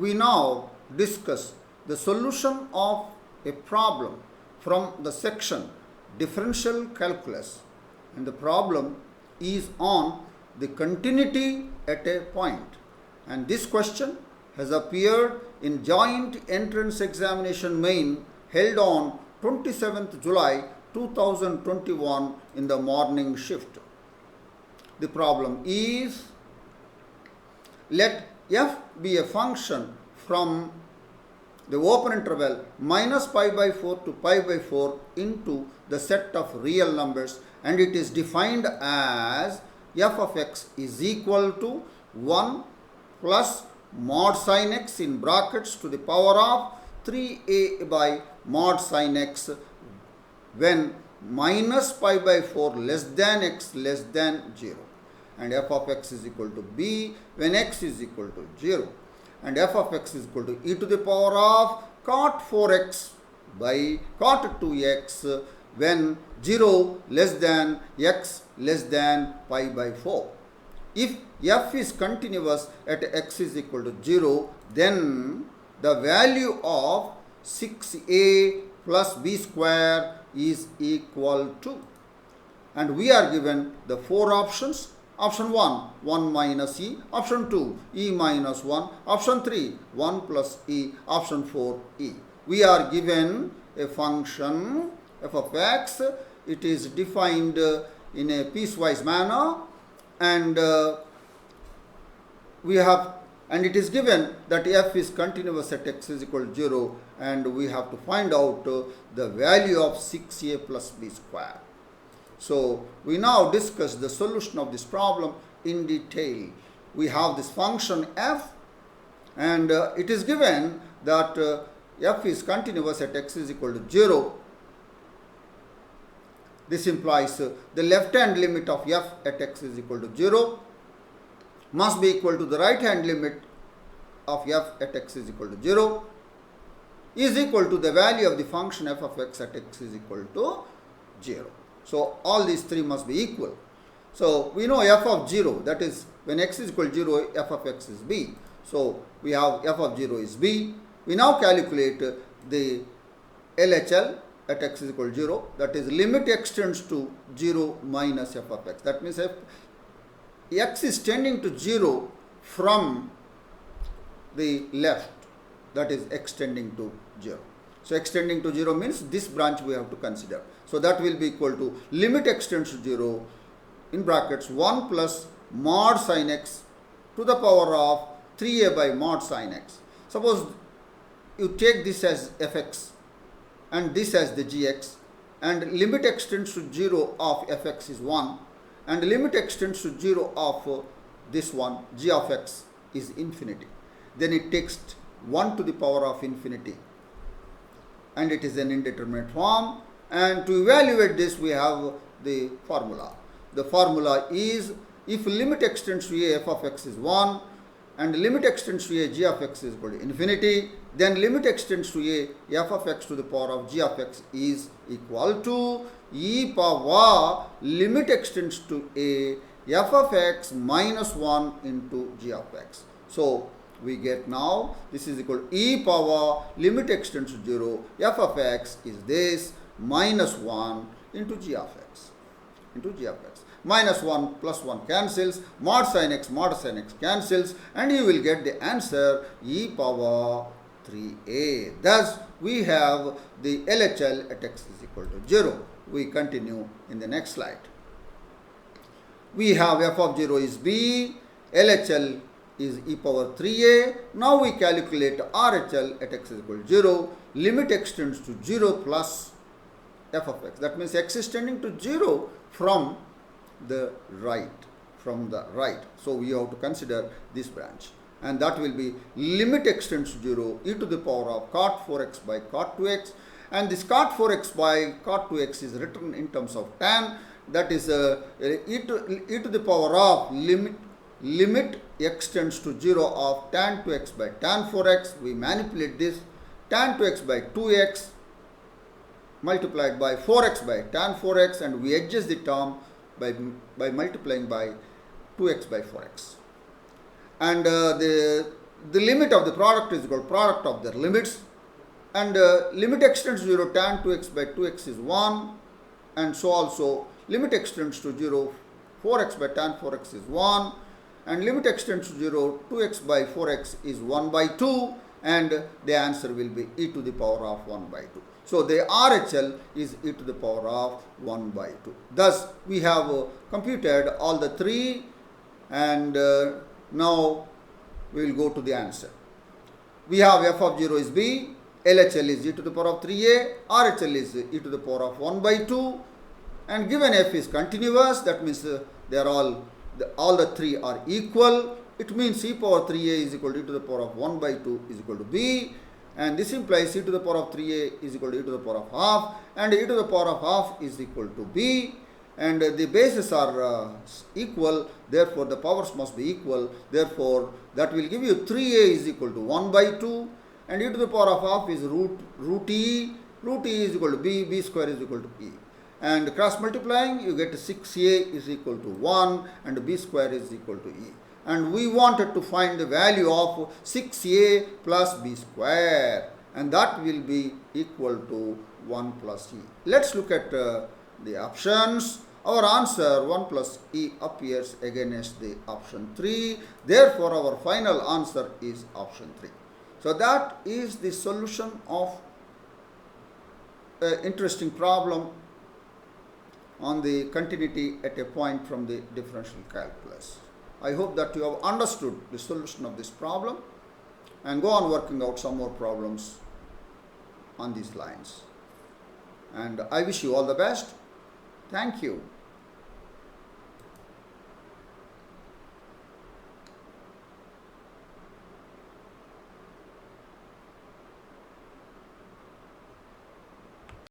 we now discuss the solution of a problem from the section Differential Calculus, and the problem is on the continuity at a point, and this question has appeared in Joint Entrance Examination Main held on 27th July 2021 in the morning shift. The problem is, let f be a function from the open interval minus pi by 4 to pi by 4 into the set of real numbers, and it is defined as f of x is equal to 1 plus mod sin x in brackets to the power of 3a by mod sin x when minus pi by 4 less than x less than 0, and f of x is equal to b when x is equal to 0, and f of x is equal to e to the power of cot 4x by cot 2x when 0 less than x less than pi by 4. If f is continuous at x is equal to 0, then the value of 6a plus b square is equal to, and we are given the four options. Option 1, 1 minus e. Option 2, e minus 1. Option 3, 1 plus e. Option 4, e. We are given a function f of x. It is defined in a piecewise manner, and it is given that f is continuous at x is equal to 0, and we have to find out the value of 6a plus b square. So we now discuss the solution of this problem in detail. We have this function f, and it is given that f is continuous at x is equal to 0. This implies the left hand limit of f at x is equal to 0 must be equal to the right hand limit of f at x is equal to 0 is equal to the value of the function f of x at x is equal to 0. So all these three must be equal. So we know f of 0, that is when x is equal to 0, f of x is b. So we have f of 0 is b. We now calculate the LHL at x is equal to 0, that is limit x tends to 0 minus f of x. That means if x is tending to 0 from the left, that is x tending to 0. So x tending to 0 means this branch we have to consider. So that will be equal to limit x tends to 0 in brackets 1 plus mod sin x to the power of 3a by mod sin x. Suppose you take this as fx and this as the gx, and limit x tends to 0 of fx is 1, and limit x tends to 0 of this one g of x is infinity. Then it takes 1 to the power of infinity, and it is an indeterminate form. And to evaluate this, we have the formula. The formula is, if limit x tends to a, f of x is 1, and limit x tends to a, g of x is equal to infinity, then limit x tends to a, f of x to the power of g of x is equal to e power limit x tends to a, f of x minus 1 into g of x. So we get now this is equal to e power limit x tends to 0, f of x is this minus 1 into g of x, minus 1 plus 1 cancels, mod sin x cancels, and you will get the answer e power 3a. Thus we have the LHL at x is equal to 0. We continue in the next slide. We have f of 0 is b, LHL is e power 3a. Now we calculate RHL at x is equal to 0. Limit x tends to 0 plus f of x. That means x is tending to 0 from the right. So we have to consider this branch. And that will be limit x tends to 0, e to the power of cot 4x by cot 2x. And this cot 4x by cot 2x is written in terms of tan. That is e to the power of limit x tends to 0 of tan 2x by tan 4x. We manipulate this tan 2x by 2x multiplied by 4x by tan 4x, and we adjust the term by multiplying by 2x by 4x. And the the limit of the product is equal to product of their limits, and limit extends to 0, tan 2x by 2x is 1, and so also limit extends to 0, 4x by tan 4x is 1, and limit extends to 0, 2x by 4x is 1 by 2, and the answer will be e to the power of 1 by 2. So the RHL is e to the power of 1 by 2. Thus we have computed all the three, and now we will go to the answer. We have f of 0 is b, LHL is e to the power of 3a, RHL is e to the power of 1 by 2, and given f is continuous, that means they are all the three are equal. It means e power 3a is equal to e to the power of 1 by 2 is equal to b, and this implies e to the power of 3a is equal to e to the power of half, and e to the power of half is equal to b, and the bases are equal, therefore the powers must be equal, therefore that will give you 3a is equal to 1 by 2, and e to the power of half is root e is equal to b square is equal to e. And cross multiplying, you get 6a is equal to 1 and b square is equal to e. And we wanted to find the value of 6a plus b square, and that will be equal to 1 plus e. Let's look at the options. Our answer 1 plus e appears against the option 3. Therefore, our final answer is option 3. So that is the solution of an interesting problem on the continuity at a point from the differential calculus. I hope that you have understood the solution of this problem, and go on working out some more problems on these lines. And I wish you all the best. Thank you.